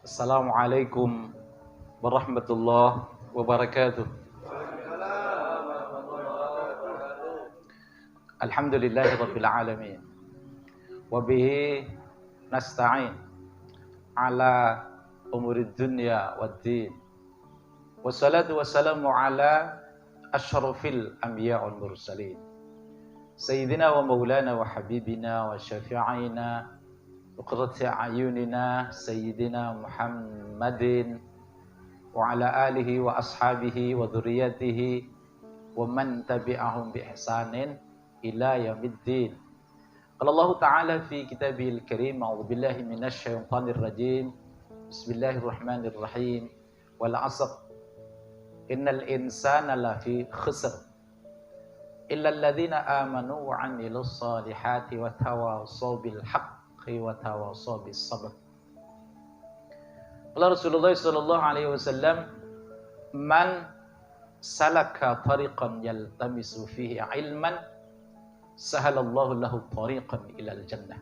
Assalamualaikum warahmatullahi wabarakatuh. Alhamdulillahirabbil alamin. Wa bihi nasta'in ala umurid dunya waddin. Wassalatu wassalamu ala asyrafil anbiya wal mursalin. Sayyidina wa maulana wa habibina wa syafi'ina wa qurrati a'yunina sayyidina Muhammadin wa ala alihi wa ashabihi wa dhurriyyatihi wa man tabi'ahum bi ihsanin ila yaumiddin. Qala Allah Ta'ala fi kitabihil karim, a'udzu billahi minasy syaithanir rajim. Bismillahirrahmanirrahim. Wal 'asr. Innal insana lafi khusr. Illa alladziina amanu wa 'amilus shalihati wa tawashaw bil haqqi wa tawashaw bis sabr. Qala Rasulullah sallallahu alaihi wasallam, man salaka tariqan yaltamisu fihi ilman sahalallahu lahu tariqan ilal jannah.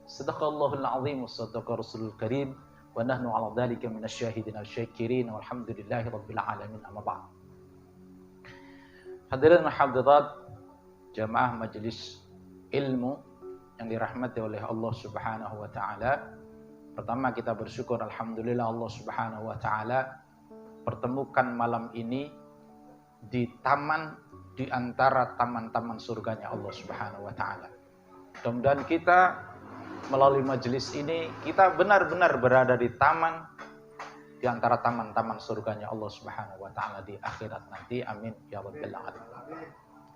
Sadaqallahul azim wa sadaqa rasulul karim wa nahnu ala dhalika minasyahidin wasyakirin walhamdulillahi rabbil alamin. Amma ba'd. Hadirin dan hadirat jamaah majelis ilmu yang dirahmati oleh Allah Subhanahu wa taala. Pertama kita bersyukur alhamdulillah Allah Subhanahu wa taala pertemukan malam ini di taman di antara taman-taman surganya Allah Subhanahu wa taala. Mudah-mudahan kita melalui majelis ini kita benar-benar berada di taman di antara taman-taman surganya Allah Subhanahu wa taala di akhirat nanti. Amin ya rabbal alamin.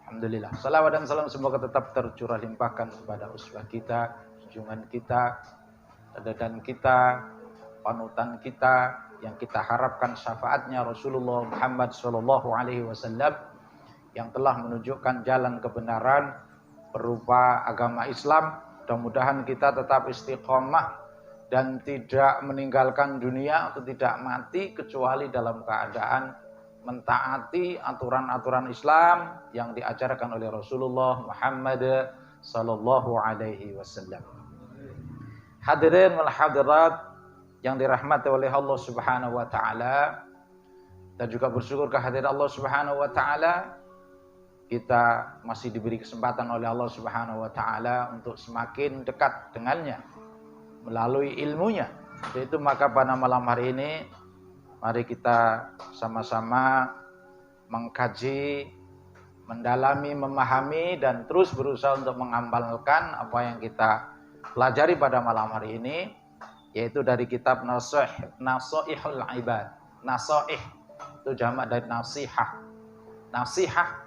Alhamdulillah. Salawat dan salam semoga tetap tercurah limpahkan kepada uswah kita, junjungan kita, teladan kita, panutan kita yang kita harapkan syafaatnya Rasulullah Muhammad sallallahu alaihi wasallam yang telah menunjukkan jalan kebenaran berupa agama Islam. Mudah-mudahan kita tetap istiqomah dan tidak meninggalkan dunia atau tidak mati kecuali dalam keadaan mentaati aturan-aturan Islam yang diajarkan oleh Rasulullah Muhammad sallallahu alaihi wasallam. Hadirin wal hadirat yang dirahmati oleh Allah Subhanahu wa taala, dan juga bersyukur kehadiran Allah Subhanahu wa taala, kita masih diberi kesempatan oleh Allah Subhanahu wa taala untuk semakin dekat dengannya melalui ilmunya. Itu maka pada malam hari ini mari kita sama-sama mengkaji, mendalami, memahami dan terus berusaha untuk mengamalkan apa yang kita pelajari pada malam hari ini, yaitu dari kitab Nasaihul Ibad. Nasaih itu jamak dari nasihah. Nasihah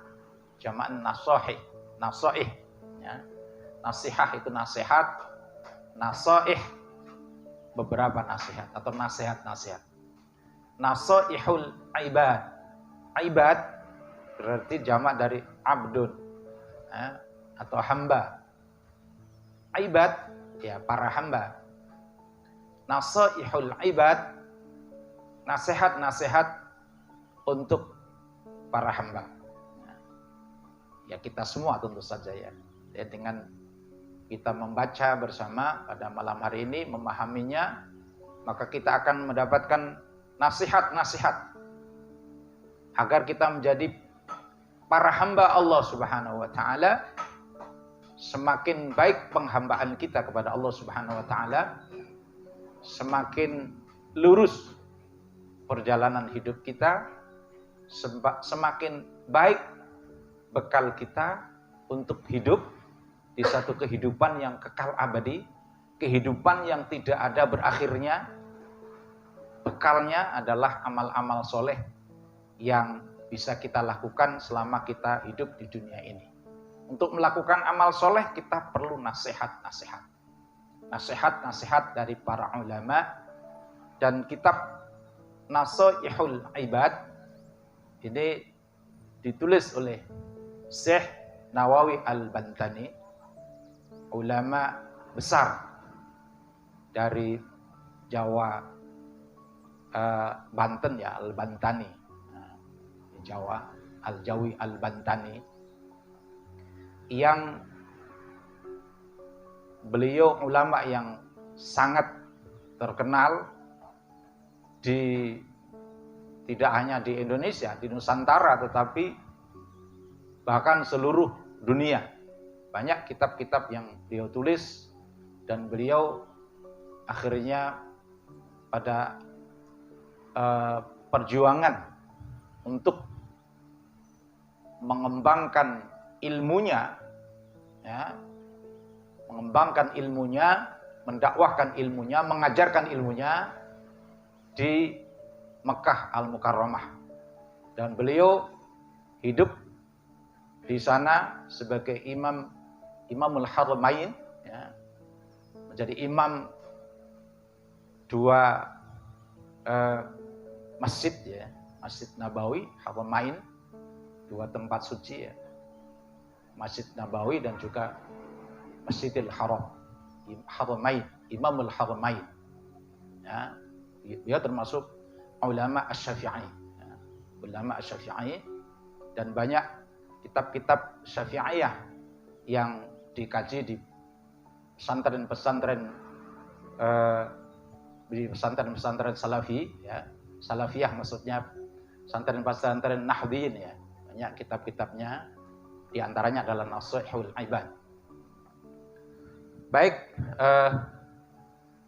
jamak nasaih. Nasaih ya. Nasihah itu nasihat, nasaih beberapa nasihat atau nasihat-nasihat. Nasaihul Ibad. Ibad berarti jamak dari abdun ya, atau hamba. Ibad ya para hamba. Nasaihul ibad, nasihat-nasihat untuk para hamba. Ya kita semua tentu saja ya. Dengan kita membaca bersama pada malam hari ini, memahaminya, maka kita akan mendapatkan nasihat-nasihat agar kita menjadi para hamba Allah Subhanahu wa taala. Semakin baik penghambaan kita kepada Allah Subhanahu wa taala, semakin lurus perjalanan hidup kita, semakin baik bekal kita untuk hidup di satu kehidupan yang kekal abadi, kehidupan yang tidak ada berakhirnya. Bekalnya adalah amal-amal soleh yang bisa kita lakukan selama kita hidup di dunia ini. Untuk melakukan amal soleh kita perlu nasihat-nasihat. Nasihat-nasihat dari para ulama, dan kitab Nasaihul Ibad ini ditulis oleh Syekh Nawawi Al-Bantani, ulama besar dari Jawa, Banten ya, Al-Bantani, Jawa, Al-Jawi Al-Bantani, yang beliau ulama yang sangat terkenal tidak hanya di Indonesia, di Nusantara, tetapi bahkan seluruh dunia. Banyak kitab-kitab yang beliau tulis dan beliau akhirnya pada perjuangan untuk mengembangkan ilmunya, ya, mendakwahkan ilmunya, mengajarkan ilmunya di Mekah Al-Mukarramah. Dan beliau hidup di sana sebagai Imamul Haramain, ya, menjadi imam dua masjid, ya, Masjid Nabawi, Haramain, dua tempat suci, ya, Masjid Nabawi dan juga Masjidil Haram, Haramain, Imamul Haramain. Ya, dia termasuk ulama Asy-Syafi'i, ya, ulama Asy-Syafi'i, dan banyak kitab-kitab Syafi'iyah yang dikaji di pesantren-pesantren Salafi, ya, Salafiyah maksudnya, pesantren-pesantren Nahdliyin, ya. Banyak kitab-kitabnya, di antaranya adalah Nashihul Ibad. Baik,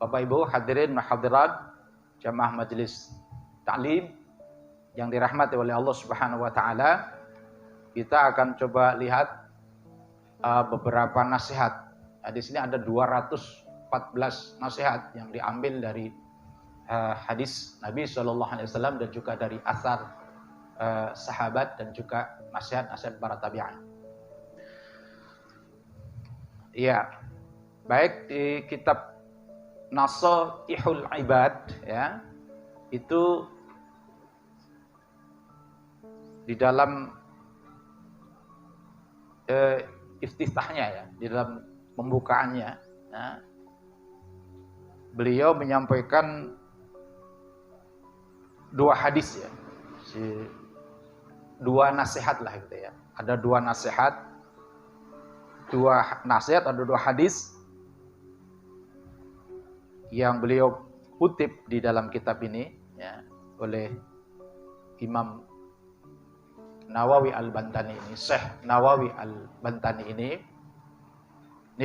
Bapak Ibu hadirin hadirat jamaah majelis taklim yang dirahmati oleh Allah Subhanahu wa taala, kita akan coba lihat beberapa nasihat. Nah, di sini ada 214 nasihat yang diambil dari hadis Nabi SAW dan juga dari asar sahabat dan juga nasihat-nasihat para tabi'in. Ya, baik di kitab Nashihul Ibad, ya, itu di dalam iftitahnya, ya, di dalam pembukaannya, ya, beliau menyampaikan dua hadis, ya, dua nasihat lah gitu, ya. Ada dua nasihat, ada dua hadis yang beliau kutip di dalam kitab ini, ya, oleh Imam Nawawi Al-Bantani ini, Syekh Nawawi Al-Bantani ini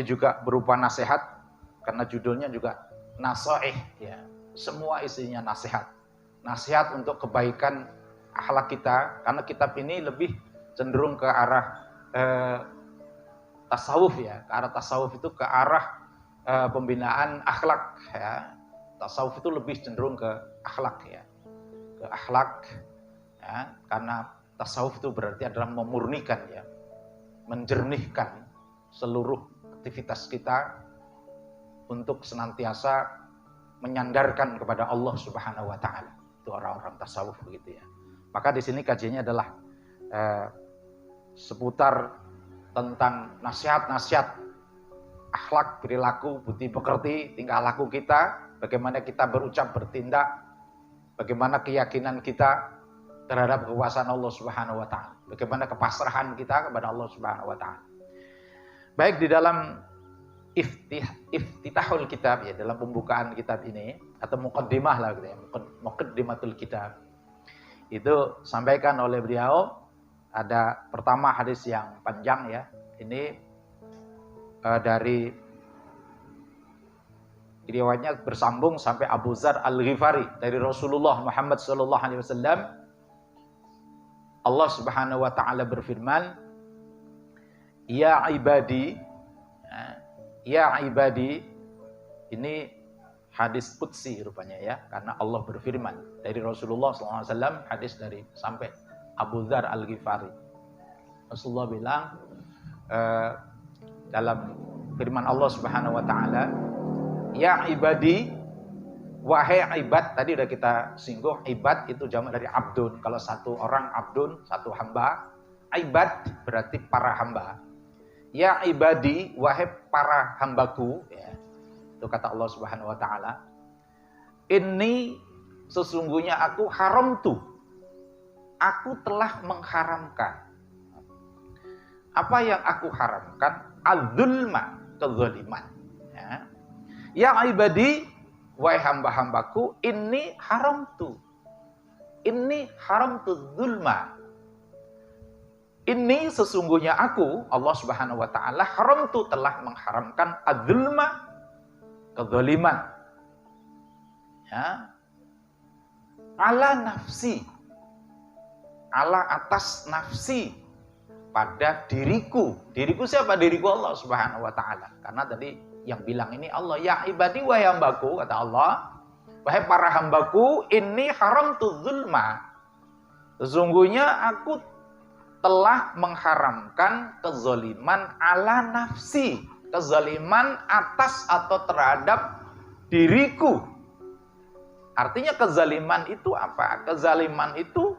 juga berupa nasihat karena judulnya juga nasaih, ya. Semua isinya nasihat. Nasihat untuk kebaikan akhlak kita, karena kitab ini lebih cenderung ke arah tasawuf, ya, ke arah tasawuf itu ke arah pembinaan akhlak, ya. Tasawuf itu lebih cenderung ke akhlak, ya, ke akhlak, ya, karena tasawuf itu berarti adalah memurnikan, ya, menjernihkan seluruh aktivitas kita untuk senantiasa menyandarkan kepada Allah Subhanahu wa taala. Itu orang-orang tasawuf begitu, ya. Maka di sini kajiannya adalah seputar tentang nasihat-nasihat akhlak, perilaku, budi pekerti, tingkah laku kita, bagaimana kita berucap, bertindak, bagaimana keyakinan kita terhadap kekuasaan Allah Subhanahu wa taala, bagaimana kepasrahan kita kepada Allah Subhanahu wa taala. Baik, di dalam iftitahul kitab, ya, dalam pembukaan kitab ini atau muqaddimah lah gitu, ya, muqaddimatul kitab, itu sampaikan oleh beliau ada pertama hadis yang panjang, ya. Ini dari riwayatnya bersambung sampai Abu Dzar Al-Ghifari dari Rasulullah Muhammad sallallahu alaihi wasallam. Allah Subhanahu wa taala berfirman, "Ya ibadi," ya ibadi, ini hadis qudsi rupanya, ya, karena Allah berfirman dari Rasulullah SAW, hadis dari sampai Abu Dzar Al-Ghifari. Rasulullah bilang dalam firman Allah Subhanahu wa taala, "Ya ibadi," wahai ibad. Tadi udah kita singgung, ibad itu jamak dari abdun. Kalau satu orang abdun, satu hamba. Ibad berarti para hamba. Ya ibadi, wahai para hambaku, ya. Itu kata Allah Subhanahu wa taala. Ini sesungguhnya aku haramtu. Aku telah mengharamkan. Apa yang aku haramkan? Az-zulma, kezaliman. Ya ibadi, wahai hamba-hambaku, ini haramtu dzulma. Ini sesungguhnya aku, Allah Subhanahu wa taala, haramtu telah mengharamkan adzulma, kezaliman. Ya. Ala nafsi. Ala atas nafsi, pada diriku. Diriku siapa? Diriku Allah Subhanahu wa taala. Karena tadi yang bilang ini Allah, ya ibadi wahai hambaku, kata Allah, wahai para hambaku, ini haramtu dzulma. Sesungguhnya aku telah mengharamkan kezaliman ala nafsi, kezaliman atas atau terhadap diriku. Artinya kezaliman itu apa? Kezaliman itu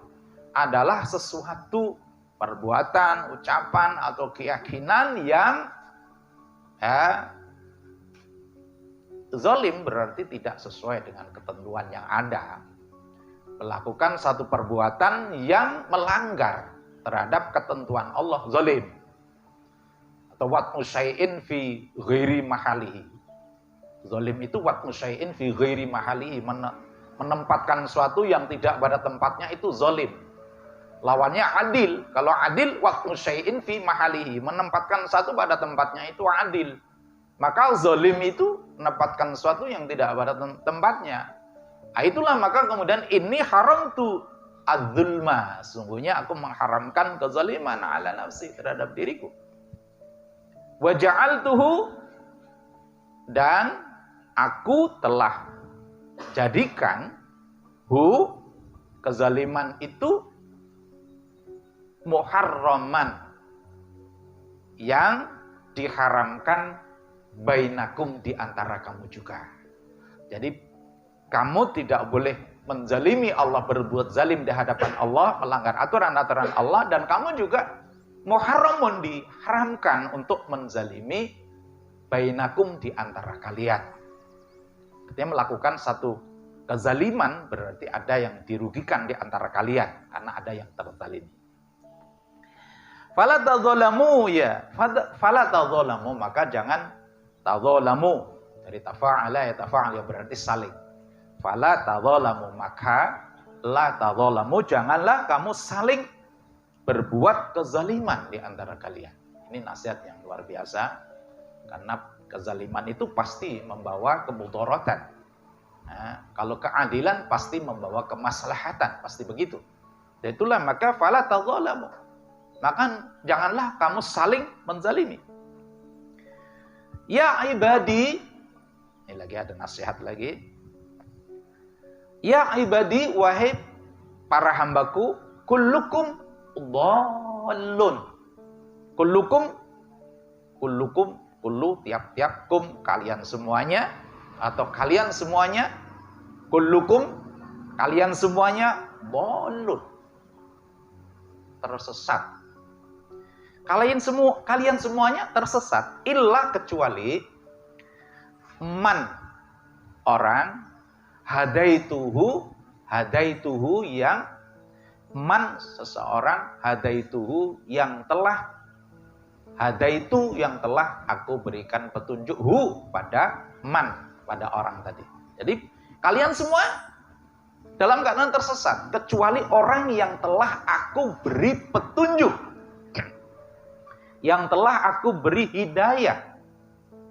adalah sesuatu perbuatan, ucapan atau keyakinan yang zalim, berarti tidak sesuai dengan ketentuan yang ada. Melakukan satu perbuatan yang melanggar terhadap ketentuan Allah, zalim. Atau wat'u syai'in fi ghairi mahalihi. Zalim itu wat'u syai'in fi ghairi mahalihi, menempatkan sesuatu yang tidak pada tempatnya, itu zalim. Lawannya adil. Kalau adil, wat'u syai'in fi mahalihi, menempatkan sesuatu pada tempatnya, itu adil. Maka zalim itu menempatkan sesuatu yang tidak pada tempatnya. Nah, itulah maka kemudian ini haramtu adzulma, sungguhnya aku mengharamkan kezaliman ala nafsi, terhadap diriku. Wa ja'altuhu, dan aku telah jadikan kezaliman itu muharraman, yang diharamkan bainakum, di antara kamu juga. Jadi kamu tidak boleh menzalimi Allah, berbuat zalim di hadapan Allah, melanggar aturan-aturan Allah, dan kamu juga muharramun, diharamkan untuk menzalimi bainakum, di antara kalian. Artinya melakukan satu kezaliman berarti ada yang dirugikan di antara kalian, karena ada yang terzalimi. Fala tadzalamu, fala tadzalamu, maka jangan tadzalamu. Dari tafa'ala ya tafa'al, ya berarti saling. Fala tadzalamu, maka la tadzalamu, janganlah kamu saling berbuat kezaliman di antara kalian. Ini nasihat yang luar biasa, karena kezaliman itu pasti membawa kemudaratan. Nah, kalau keadilan pasti membawa kemaslahatan, pasti begitu. Dan itulah maka fala tadzalamu, maka janganlah kamu saling menzalimi. Ya ibadi, ini lagi ada nasihat lagi. Ya ibadi, wahai para hambaku, kullukum dhallun. Kullukum, tiap-tiap, kum, kalian semuanya, atau kalian semuanya, kullukum, kalian semuanya, dhallun, tersesat. Kalian semuanya tersesat, illa, kecuali man, orang, hadaituhu, yang man, seseorang, hadaituhu, yang telah aku berikan petunjuk, pada man, pada orang tadi. Jadi kalian semua dalam keadaan tersesat, kecuali orang yang telah aku beri petunjuk, yang telah aku beri hidayah.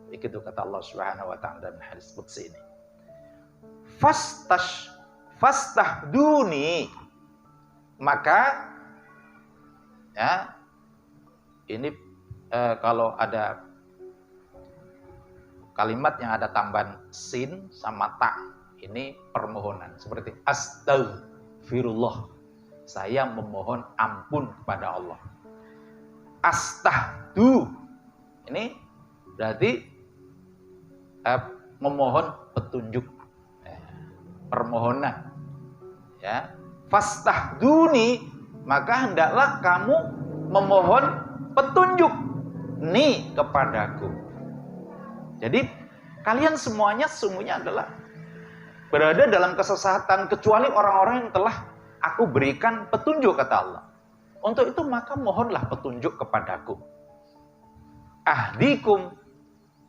Begitu kata Allah Subhanahu wa taala dalam hadis qudsi ini. Fastahduni, maka ya ini kalau ada kalimat yang ada tambahan sin sama ta, ini permohonan, seperti astaghfirullah, saya memohon ampun kepada Allah. Astahdu, ini berarti memohon petunjuk, permohonan, ya. Fastahduni, maka hendaklah kamu memohon petunjuk nih kepadaku. Jadi kalian semuanya sesungguhnya adalah berada dalam kesesatan, kecuali orang-orang yang telah aku berikan petunjuk, kata Allah. Untuk itu maka mohonlah petunjuk kepadaku. Ahdikum,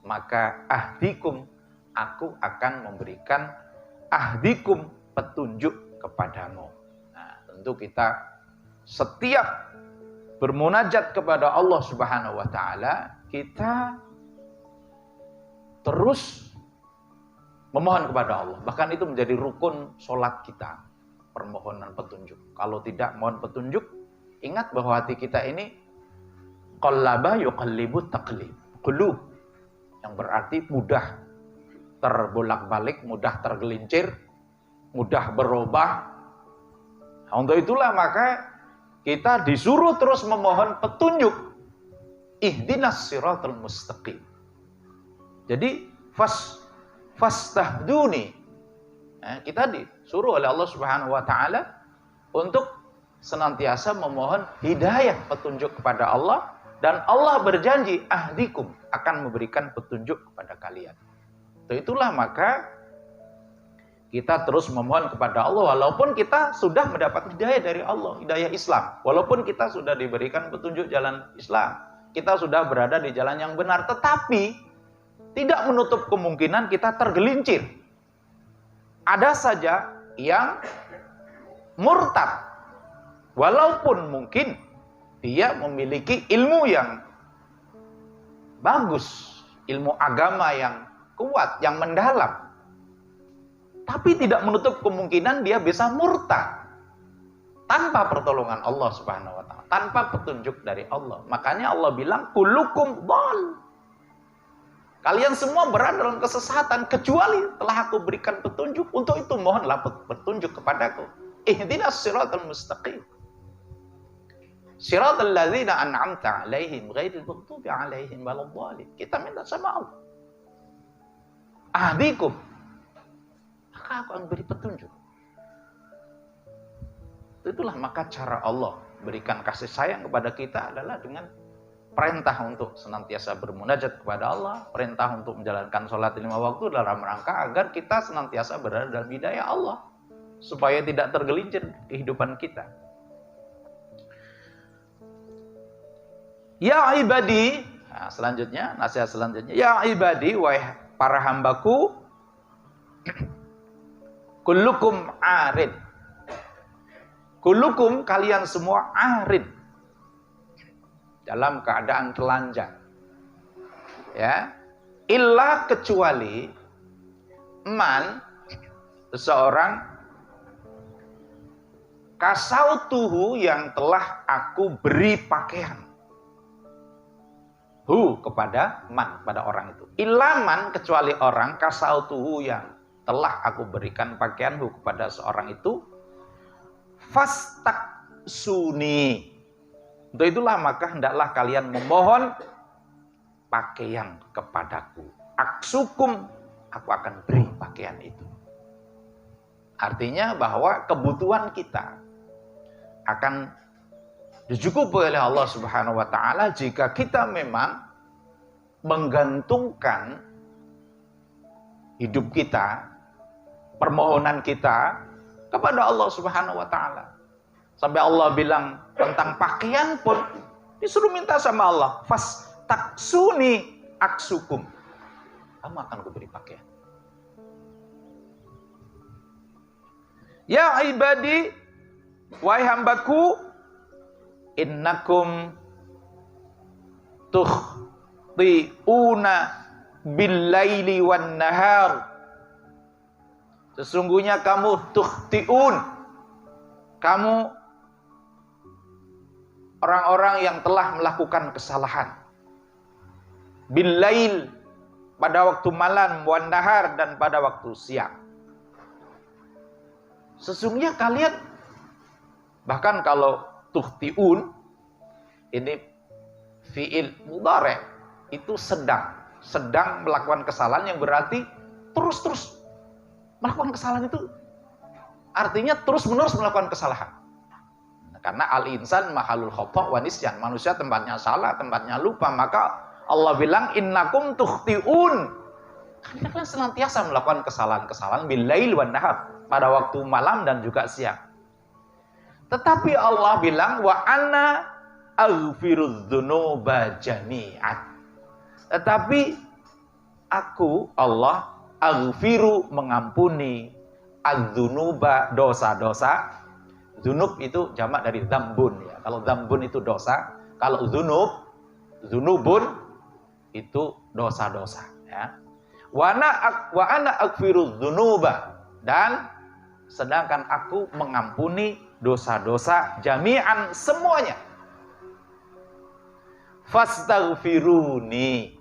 maka ahdikum, aku akan memberikan ahdikum, petunjuk kepadamu. Nah, tentu kita setiap bermunajat kepada Allah Subhanahu wa taala, kita terus memohon kepada Allah. Bahkan itu menjadi rukun sholat kita, permohonan petunjuk. Kalau tidak mohon petunjuk, ingat bahwa hati kita ini qallaba yuqallibu taqlib, qulub, yang berarti mudah terbolak-balik, mudah tergelincir, mudah berubah. Nah, untuk itulah maka kita disuruh terus memohon petunjuk. Ihdinas siratal mustaqim. Jadi fastahduni. Nah, kita disuruh oleh Allah Subhanahu wa taala untuk senantiasa memohon hidayah, petunjuk kepada Allah, dan Allah berjanji ahdikum, akan memberikan petunjuk kepada kalian. Itulah maka kita terus memohon kepada Allah walaupun kita sudah mendapat hidayah dari Allah, hidayah Islam. Walaupun kita sudah diberikan petunjuk jalan Islam, kita sudah berada di jalan yang benar, tetapi tidak menutup kemungkinan kita tergelincir. Ada saja yang murtad, walaupun mungkin dia memiliki ilmu yang bagus, ilmu agama yang kuat, yang mendalam, tapi tidak menutup kemungkinan dia bisa murtad tanpa pertolongan Allah Subhanahu wa taala, tanpa petunjuk dari Allah. Makanya Allah bilang kullukum dhal. Kalian semua berada dalam kesesatan kecuali telah aku berikan petunjuk. Untuk itu mohonlah petunjuk kepadaku. Ihdinas siratal mustaqim. Siratal ladzina an'amta 'alaihim ghairil maghdubi 'alaihim waladdallin. Kita minta sama Allah. Ahdikum, maka aku akan beri petunjuk. Itulah maka cara Allah berikan kasih sayang kepada kita adalah dengan perintah untuk senantiasa bermunajat kepada Allah, perintah untuk menjalankan sholat 5 waktu dalam rangka agar kita senantiasa berada dalam hidayah Allah, supaya tidak tergelincir kehidupan kita. Ya ibadi, nah, selanjutnya, nasihat selanjutnya, ya ibadi, wahai para hambaku, kullukum arid. Kullukum, kalian semua arid, dalam keadaan telanjang. Ya, illa, kecuali man, seseorang, kasautuhu, yang telah aku beri pakaian. Kepada man, pada orang itu. Ilaman, kecuali orang, kasautuhu, yang telah aku berikan pakaian kepada seorang itu. Fastaksuni, untuk itulah maka hendaklah kalian memohon pakaian kepadaku. Aksukum, aku akan beri pakaian itu. Artinya bahwa kebutuhan kita akan dicukupi oleh Allah Subhanahu wa taala jika kita memang menggantungkan hidup kita, permohonan kita kepada Allah Subhanahu wa taala. Sampai Allah bilang tentang pakaian pun disuruh minta sama Allah, fastaksuni aksukum. Kamu akan kuberi pakaian. Ya ibadi, wahai hambaku, innakum tukhti'una bil-laili wan-nahar. Sesungguhnya kamu tukhti'un, kamu orang-orang yang telah melakukan kesalahan. Bil-lail, pada waktu malam, wan-nahar, dan pada waktu siang. Sesungguhnya kalian, bahkan kalau tukhti'un ini fi'il mudhari', itu sedang melakukan kesalahan, yang berarti terus melakukan kesalahan. Itu artinya terus-menerus melakukan kesalahan. Karena al-insan mahalul khata' wa nisyan, manusia tempatnya salah, tempatnya lupa. Maka Allah bilang innakum tukhti'un, kalian senantiasa melakukan kesalahan-kesalahan bil-lail wan nahar, pada waktu malam dan juga siang. Tetapi Allah bilang wa ana aghfirudz dzunuba jami'an. Tetapi aku, Allah, aghfiru mengampuni, adzunuba dosa-dosa. Dzunub itu jamak dari dzambun ya. Kalau dzambun itu dosa, kalau dzunubun itu dosa-dosa ya. Wa ana aghfiru dzunuba, dan sedangkan aku mengampuni dosa-dosa jami'an semuanya. Fastaghfiruni,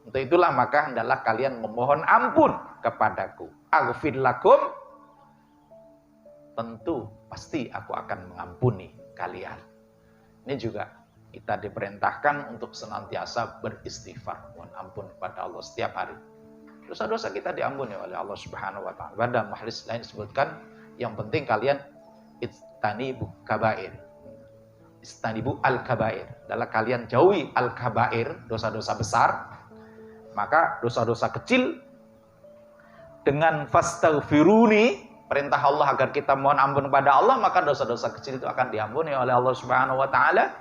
untuk itulah maka hendaklah kalian memohon ampun kepadaku. Aghfir lakum, tentu pasti aku akan mengampuni kalian. Ini juga kita diperintahkan untuk senantiasa beristighfar, mohon ampun kepada Allah setiap hari. Dosa-dosa kita diampuni oleh Allah Subhanahu wa taala. Pada hadis lain disebutkan, yang penting kalian istanibu kabair. Istanibu al-kabair, adalah kalian jauhi al-kabair, dosa-dosa besar. Maka dosa-dosa kecil dengan fastaghfiruni, perintah Allah agar kita mohon ampun kepada Allah, maka dosa-dosa kecil itu akan diampuni oleh Allah Subhanahu wa taala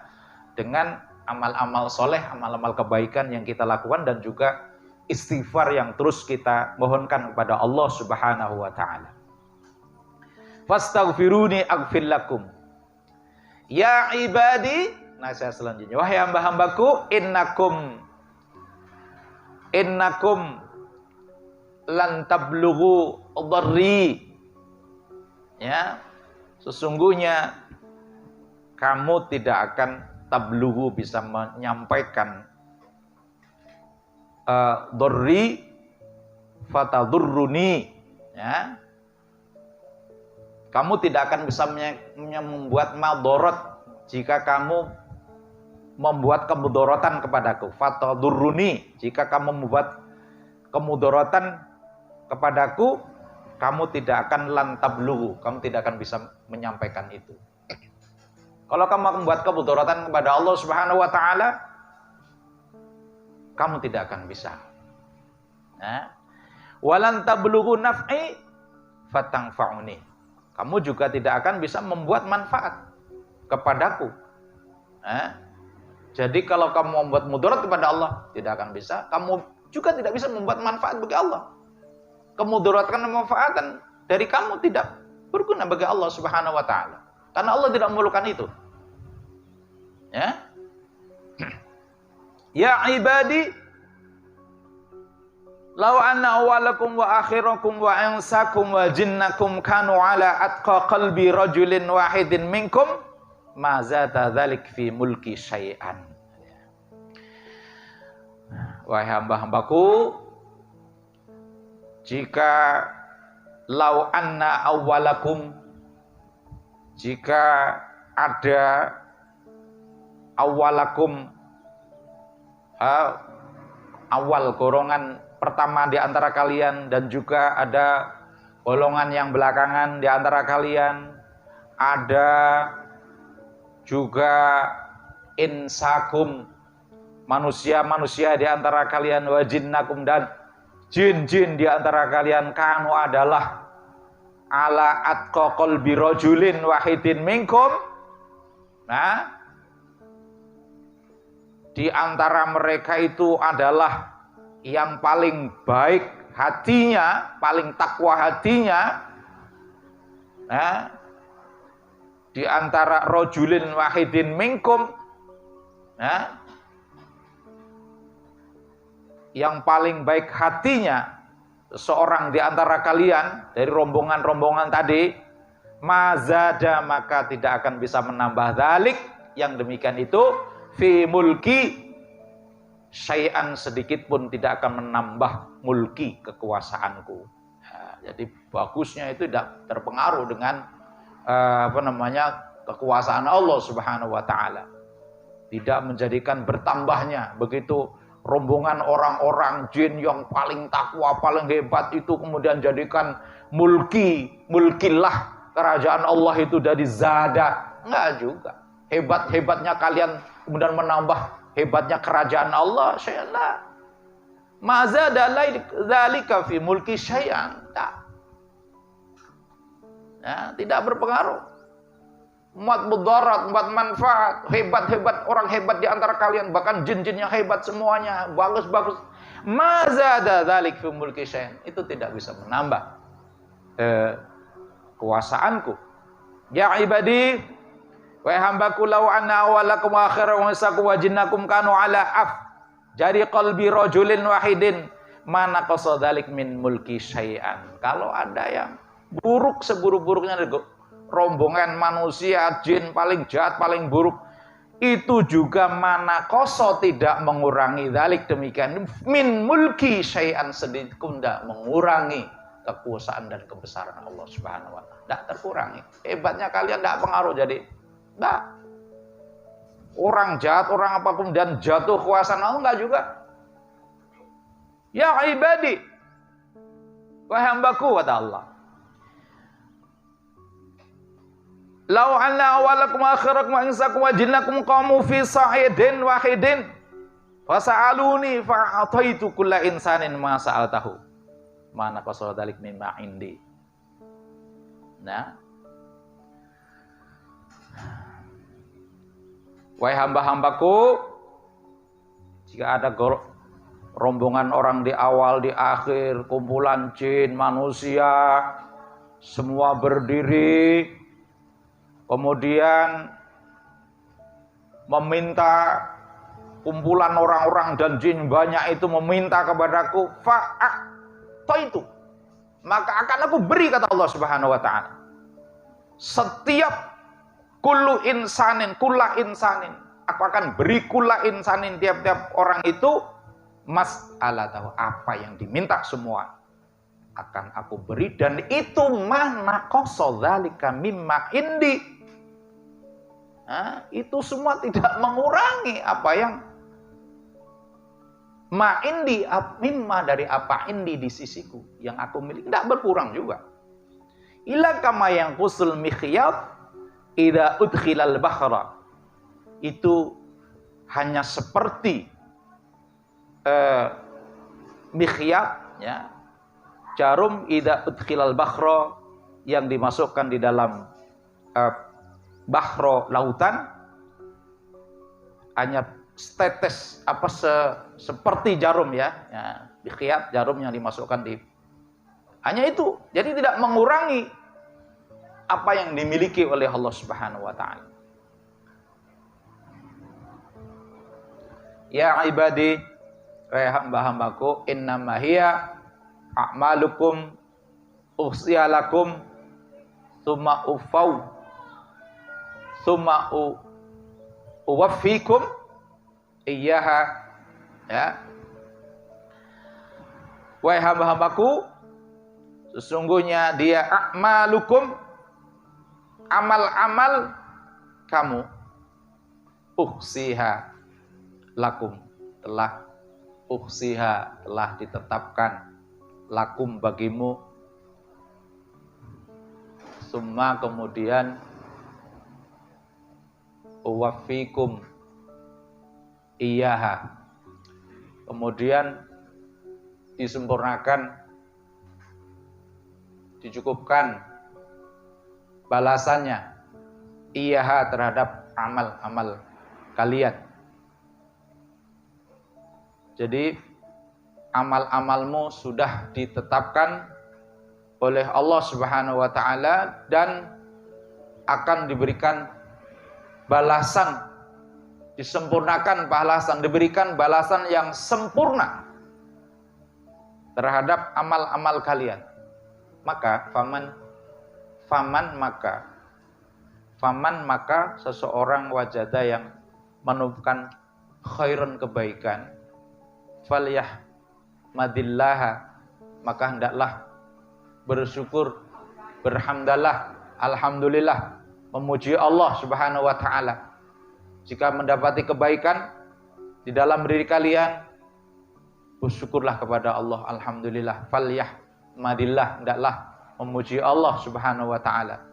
dengan amal-amal soleh, amal-amal kebaikan yang kita lakukan, dan juga istighfar yang terus kita mohonkan kepada Allah Subhanahu wa taala. Fastaghfiruni aghfir lakum. Ya ibadi, nasihat selanjutnya, wahai hamba-hambaku, innakum lan tablughu dharri. Ya, sesungguhnya kamu tidak akan tablughu, bisa menyampaikan dharri fatadurruni, ya. Kamu tidak akan bisa membuat madorot jika kamu membuat kemudorotan kepadaku. Fatadurruni, jika kamu membuat kemudorotan kepadaku, kamu tidak akan lantabluhu, kamu tidak akan bisa menyampaikan itu. Kalau kamu membuat kemudorotan kepada Allah Subhanahu wa taala, kamu tidak akan bisa. Nah, walan tablughu naf'i fatangfa'uni. Kamu juga tidak akan bisa membuat manfaat kepadaku. Nah, jadi kalau kamu membuat mudarat kepada Allah, tidak akan bisa. Kamu juga tidak bisa membuat manfaat bagi Allah. Kemudaratan dan manfaatan dari kamu tidak berguna bagi Allah Subhanahu wa taala. Karena Allah tidak memerlukan itu. Ya. Ya ibadi, law anna awwalakum wa akhirakum wa insakum wa jinnakum kanu ala atqa qalbi rajulin wahidin minkum ma zata dzalik fi mulki syai'an. Wahai hamba-hambaku, jika law anna awwalakum, jika ada awwalakum, awal golongan pertama di antara kalian, dan juga ada golongan yang belakangan di antara kalian, ada juga insakum, manusia-manusia di antara kalian, wa jinnakum, dan jin-jin di antara kalian, kanu adalah ala atqa qalbi rajulin wahidin minkum. Nah, di antara mereka itu adalah yang paling baik hatinya, paling takwa hatinya. Nah, di antara rajulin wahidin minkum, nah, yang paling baik hatinya seorang di antara kalian dari rombongan-rombongan tadi, mazada, maka tidak akan bisa menambah dzalik, yang demikian itu, fi mulki syai'an, sedikit pun tidak akan menambah mulki, kekuasaanku. Nah, jadi bagusnya itu tidak terpengaruh dengan kekuasaan Allah Subhanahu wa taala. Tidak menjadikan bertambahnya begitu rombongan orang-orang jin yang paling takwa, paling hebat itu kemudian jadikan mulkilah kerajaan Allah itu dari zada. Enggak juga. Hebat-hebatnya kalian kemudian menambah hebatnya kerajaan Allah, syai'an. Mazada dzalika fi mulki syai'an. Nah, tidak berpengaruh. Muat mudarat, muat manfaat, hebat-hebat, orang hebat di antara kalian, bahkan jin-jin yang hebat semuanya, bagus-bagus, Ma zada dzalik fi mulki syai'an. Itu tidak bisa menambah kuasaanku. Ya ibadi, wa hambaku law anna awalakum wa akhirakum wa insakum wa jinnakum kanu ala jadi qalbi rajulin wahidin mana qasadzalik min mulki syai'an. Kalau ada yang buruk seburuk-buruknya rombongan manusia, jin paling jahat, paling buruk, itu juga mana koso tidak mengurangi dzalik demikian min mulki syai'an sedikit pun tidak mengurangi kekuasaan dan kebesaran Allah Subhanahu wa taala. Tidak terkurangi. Hebatnya kalian tidak pengaruh jadi tidak. Orang jahat, orang apapun dan jatuh kuasa Allah enggak juga. Ya ibadi, wahai hambaku, kata Allah. Lau anna awalakum akhirakum wa insakum wa jinnakum qamu fi sa'idin wahidin fasa'aluni fa'ataitu kulla insanin ma sa'altahu. Mana qasara dzalik mimma indi. Nah, wahai hamba-hambaku, jika ada rombongan orang di awal, di akhir, kumpulan jin, manusia, semua berdiri, kemudian meminta, kumpulan orang-orang dan jin banyak itu meminta kepadaku, itu maka akan aku beri, kata Allah Subhanahu wa taala. Setiap kullu insanin, kulla insanin, aku akan beri kulla insanin, tiap-tiap orang itu mas'alatahu, apa yang diminta semua akan aku beri, dan itu mana qasa dzalika mimma indi. Nah, itu semua tidak mengurangi apa yang ma indi, mimma dari apa indi di sisiku yang aku miliki, tidak berkurang juga. Ila kama yang kusul mikhyat idza udkhilal bahra, itu hanya seperti mikhyat, ya, jarum idza udkhilal bahra, yang dimasukkan di dalam bahro, lautan, hanya setetes seperti jarum, ya, mikhyat, jarum yang dimasukkan di, hanya itu. Jadi tidak mengurangi apa yang dimiliki oleh Allah Subhanahu wa taala. Ya ibadi, wahai hamba-hambaku, innama hiya a'malukum ukhsiyalakum tsumma uwaffikum iyyaha, ya. Wahai hamba-hambaku, sesungguhnya dia a'malukum, amal-amal kamu, ukhsiha lakum, telah ditetapkan, lakum bagimu, summa kemudian uwaffikum iyyaha, kemudian disempurnakan, dicukupkan balasannya, iyyaha, terhadap amal-amal kalian. Jadi amal-amalmu sudah ditetapkan oleh Allah Subhanahu wa taala dan akan diberikan balasan, disempurnakan balasan, diberikan balasan yang sempurna terhadap amal-amal kalian. Maka faman maka seseorang wajada yang menemukan khairan, kebaikan, falyahmadillaha, maka hendaklah bersyukur, berhamdalah, alhamdulillah, memuji Allah Subhanahu wa taala. Jika mendapati kebaikan di dalam diri kalian, bersyukurlah kepada Allah, alhamdulillah, falyahmadillah, hendaklah memuji Allah Subhanahu wa taala.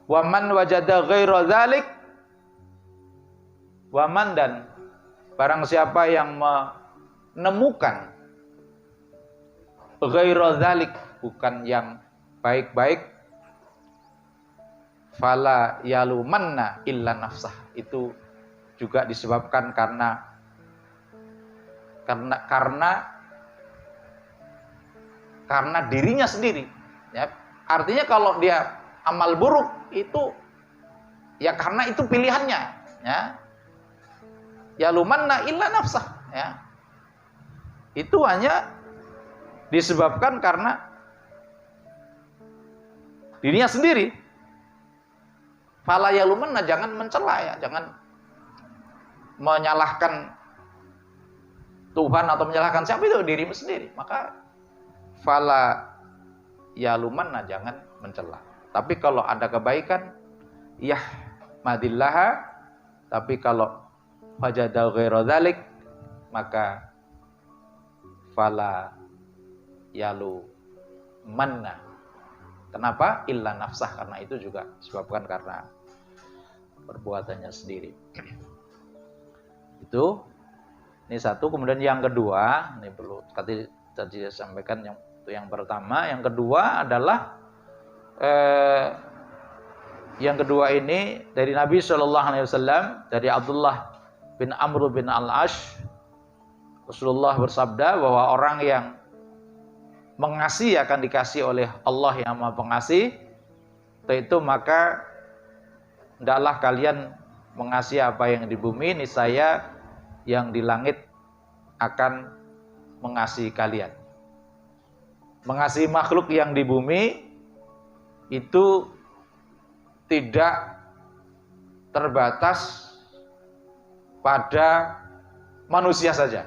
Wa man wajada ghaira dzalik, wa man, dan barang siapa yang menemukan ghaira dzalik, bukan yang baik-baik, fala yalumanna illa nafsah, itu juga disebabkan karena dirinya sendiri. Ya. Artinya kalau dia amal buruk itu ya karena itu pilihannya. Ya lumanna illa nafsah. Ya. Itu hanya disebabkan karena dirinya sendiri. Fala yalumanna, jangan mencela ya, jangan menyalahkan Tuhan atau menyalahkan siapa, itu dirimu sendiri. Maka fala yalumanna, jangan mencela. Tapi kalau ada kebaikan, yahmadillaha. Tapi kalau fajada ghaira dzalik, maka fala yalumanna. Kenapa? Illa nafsah, karena itu juga disebabkan karena perbuatannya sendiri. Itu ini satu. Kemudian yang kedua, ini perlu tadi saya sampaikan yang pertama. Yang kedua adalah yang kedua ini dari Nabi SAW, dari Abdullah bin Amr bin Al-Ash. Rasulullah bersabda bahwa orang yang mengasihi akan dikasih oleh Allah yang Maha Pengasih. Itu maka hendaklah kalian mengasihi apa yang di bumi, niscaya yang di langit akan mengasihi kalian. Mengasihi makhluk yang di bumi itu tidak terbatas pada manusia saja.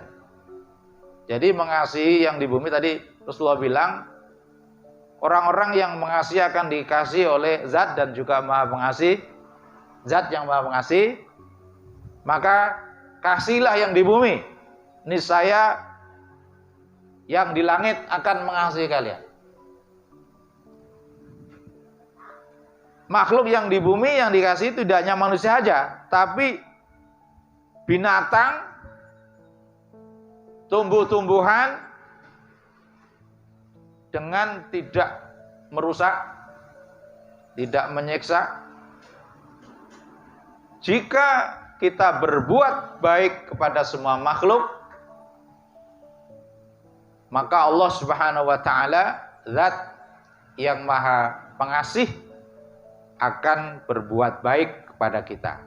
Jadi mengasihi yang di bumi tadi Rasulullah bilang, orang-orang yang mengasihi akan dikasih oleh Zat dan juga Maha Pengasih, Zat yang Maha Pengasih. Maka kasihlah yang di bumi, niscaya yang di langit akan mengasihi kalian. Makhluk yang di bumi yang dikasih itu tidak hanya manusia saja, tapi binatang, tumbuh-tumbuhan, dengan tidak merusak, tidak menyiksa. Jika kita berbuat baik kepada semua makhluk, maka Allah Subhanahu wa taala, Zat yang Maha Pengasih, akan berbuat baik kepada kita.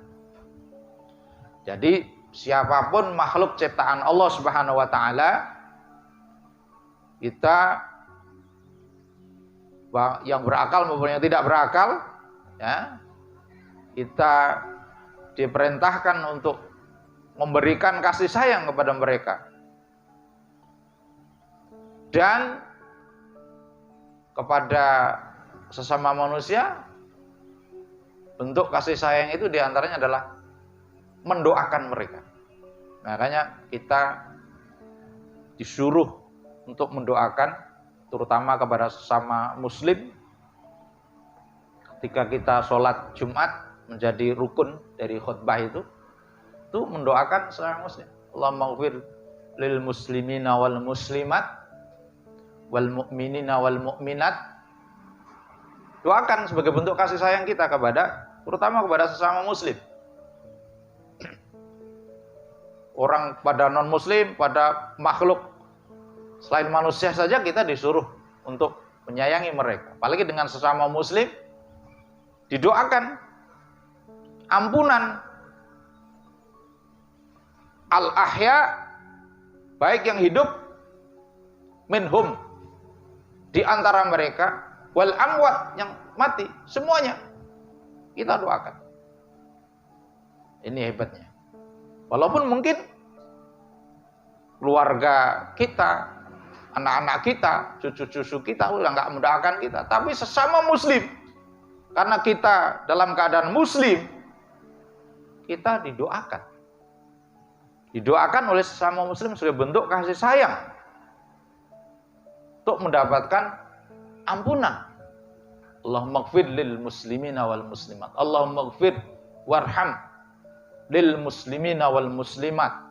Jadi siapapun makhluk ciptaan Allah Subhanahu wa taala, kita yang berakal maupun yang tidak berakal, ya, kita diperintahkan untuk memberikan kasih sayang kepada mereka. Dan kepada sesama manusia, bentuk kasih sayang itu diantaranya adalah mendoakan mereka. Makanya kita disuruh untuk mendoakan, terutama kepada sesama muslim. Ketika kita sholat Jumat, menjadi rukun dari khutbah itu mendoakan sesama muslim. Allahumma ighfir lil muslimina wal muslimat wal mu'minina wal mu'minat. Doakan sebagai bentuk kasih sayang kita terutama kepada sesama muslim. Orang pada non muslim, pada makhluk selain manusia saja kita disuruh untuk menyayangi mereka. Apalagi dengan sesama muslim, didoakan ampunan. Al-ahya, baik yang hidup, minhum, di antara mereka, wal amwat, yang mati, semuanya kita doakan. Ini hebatnya. Walaupun mungkin keluarga kita, anak-anak kita, cucu-cucu kita udah nggak mendoakan kita, tapi sesama muslim, karena kita dalam keadaan muslim, kita didoakan oleh sesama muslim sebagai bentuk kasih sayang untuk mendapatkan ampunan. Allahumma ighfir lil muslimina wal muslimat, Allahumma ighfir warham lil muslimina wal muslimat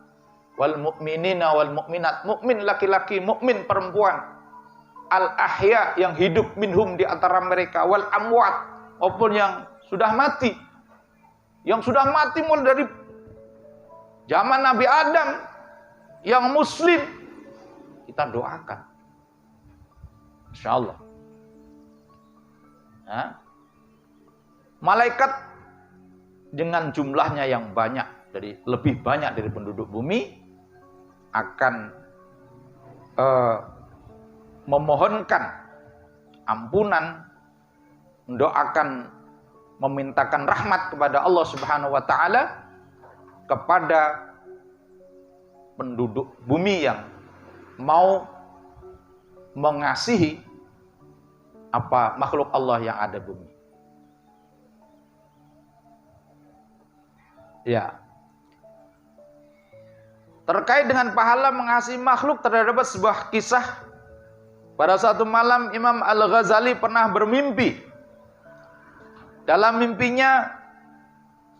wal mu'minina wal mu'minat, mukmin laki-laki, mukmin perempuan, al ahya, yang hidup, minhum, di antara mereka, wal amwat, maupun yang sudah mati. Yang sudah mati mulai dari Zaman Nabi Adam yang muslim kita doakan. Insya Allah. Nah, malaikat dengan jumlahnya yang banyak, lebih banyak dari penduduk bumi, akan memohonkan ampunan, mendoakan, memintakan rahmat kepada Allah Subhanahu wa taala kepada penduduk bumi yang mau mengasihi makhluk Allah yang ada bumi. Ya. Terkait dengan pahala mengasihi makhluk, terdapat sebuah kisah. Pada satu malam Imam Al-Ghazali pernah bermimpi. Dalam mimpinya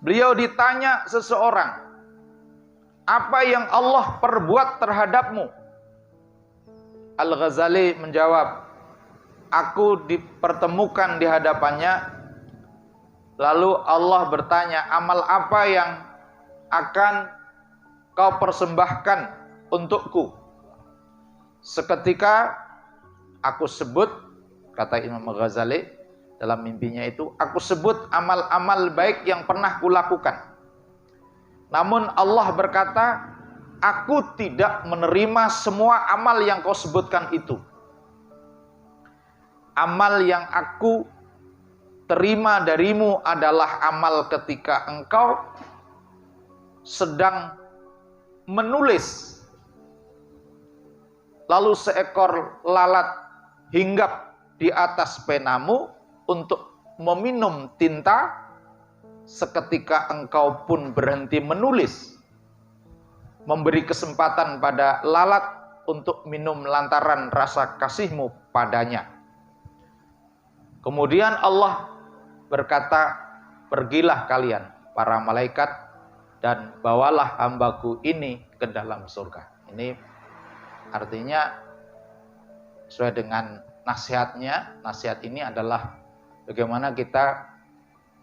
beliau ditanya seseorang, apa yang Allah perbuat terhadapmu? Al-Ghazali menjawab, aku dipertemukan di hadapannya. Lalu Allah bertanya, amal apa yang akan kau persembahkan untukku? Seketika aku sebut, kata Imam Ghazali dalam mimpinya itu, aku sebut amal-amal baik yang pernah kulakukan. Namun Allah berkata, aku tidak menerima semua amal yang kau sebutkan itu. Amal yang aku terima darimu adalah amal ketika engkau sedang menulis, lalu seekor lalat hinggap di atas penamu untuk meminum tinta, seketika engkau pun berhenti menulis, memberi kesempatan pada lalat untuk minum lantaran rasa kasihmu padanya. Kemudian Allah berkata, pergilah kalian para malaikat dan bawalah hambaku ini ke dalam surga. Ini artinya sesuai dengan nasihatnya. Nasihat ini adalah bagaimana kita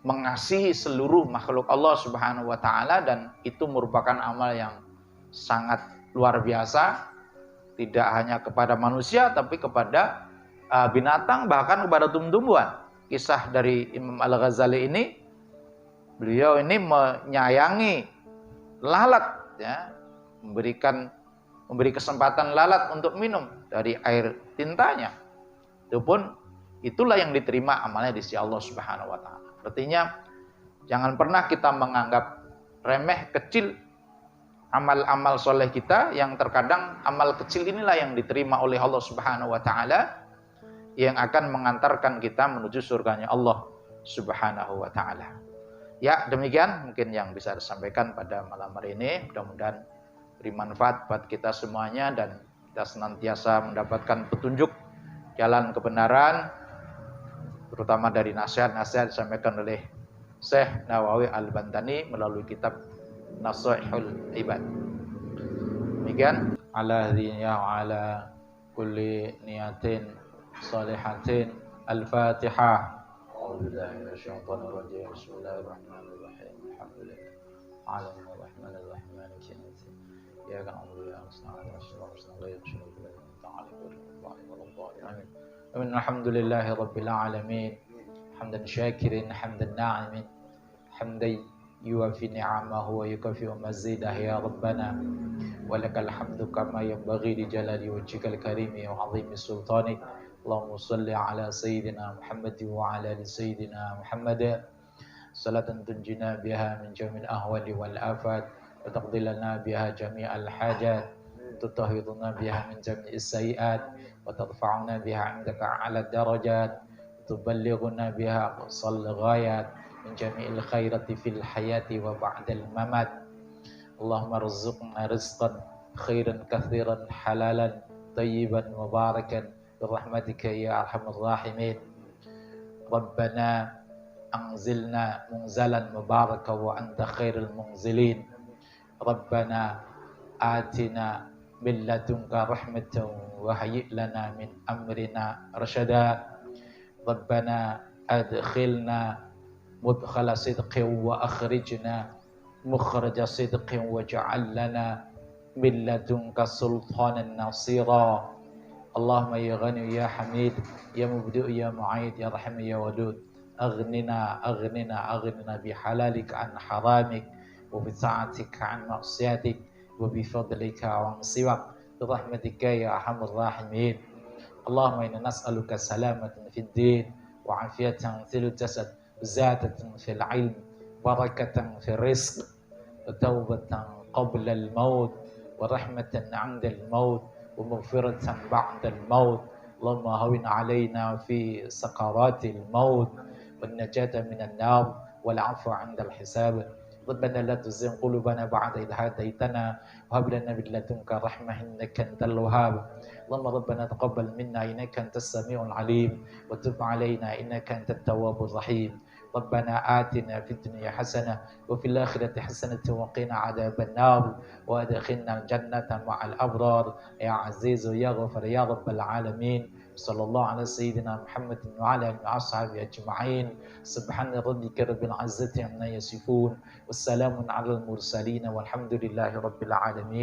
mengasihi seluruh makhluk Allah Subhanahu wa taala, dan itu merupakan amal yang sangat luar biasa, tidak hanya kepada manusia tapi kepada binatang, bahkan kepada tumbuh-tumbuhan. Kisah dari Imam Al-Ghazali ini, beliau ini menyayangi lalat, ya, memberi kesempatan lalat untuk minum dari air tintanya. Itulah yang diterima amalnya di sisi Allah Subhanahu wa taala. Artinya jangan pernah kita menganggap remeh, kecil amal-amal soleh kita, yang terkadang amal kecil inilah yang diterima oleh Allah Subhanahu wa taala, yang akan mengantarkan kita menuju surganya Allah Subhanahu wa taala. Ya, demikian mungkin yang bisa disampaikan pada malam hari ini. Mudah-mudahan beri manfaat buat kita semuanya dan kita senantiasa mendapatkan petunjuk jalan kebenaran, terutama dari nasihat-nasihat disampaikan oleh Syekh Nawawi Al-Bantani melalui kitab Nashihul Ibad. Demikian, ala diniya wa ala kulli niyatin salihatin. Al-Fatihah. A'udzubillahi minasyaitonir rajim. Bismillahirrahmanirrahim. Alhamdulillah. Alhamdulillahirrahmanirrahim. Maliki yaumiddin. Iyyaka na'budu wa iyyaka nasta'in. Ihdinas siratal mustaqim. Amin. Alhamdulillahi rabbil alamin. Hamdan syakirin, hamdan na'imin. Hamdan yuwafi ni'amahu wa yukafi mazidah ya Rabbana. Walakal hamdu kama yanbaghi li jalali wajhikal karimi wa 'azimi sultanik. Allahumma salli ala sayyidina Muhammad wa ala ali sayyidina Muhammad salatan tunjina biha min jamil ahwali wal afat wa taqdi lana biha jami'al hajat, tutahhiruna biha min jami'is sayiat, wa tadfa'una biha 'indaka 'ala darajat, tuballighuna biha aqsal ghayat min jami'il khairati fil hayati wa ba'dal mamat. Allahumma rzuqna rizqan khairan katsiran halalan tayyiban mubarakan birahmatika ya arhamar rahimin. Rabbana anzilna munzalan mubaraka wa anta khairul munzilin. Rabbana atina min ladunka rahmatan wa hayyi' lana min amrina rasyada. Rabbana adkhilna mudkhala sidqin wa akhrijna مخرج صدق واجعل لنا من لدنك سلطانا نصيرا. اللهم يا غني يا حميد يا مبدئ يا معيد يا رحيم يا ودود، أغننا أغننا أغننا بحلالك عن حرامك، وبطاعتك عن معصيتك، وبفضلك عن سواك، برحمتك يا أرحم الراحمين. اللهم إنا نسألك سلامة في الدين، وعافية في الجسد، زيادة في العلم، بركة في الرزق، وتوبة قبل الموت، ورحمة عند الموت، ومغفرة بعد الموت. اللهم هون علينا في سكرات الموت، والنجاة من النار، والعفو عند الحساب. ربنا لا تزغ قلوبنا بعد إذ هديتنا، وهب لنا من لدنك رحمة إنك أنت الوهاب. اللهم ربنا تقبل منا إنك أنت السميع العليم، وتب علينا إنك أنت التواب الرحيم. ربنا آتنا في الدنيا حسنة وفي الآخرة حسنة وقنا عذاب النار، وأدخلنا الجنة مع الأبرار يا عزيز يا غفر يا رب العالمين. صلى الله على سيدنا محمد وعلى آله وأصحابه أجمعين. سبحان ربك رب العزة عما يصفون، والسلام على المرسلين، والحمد لله رب العالمين.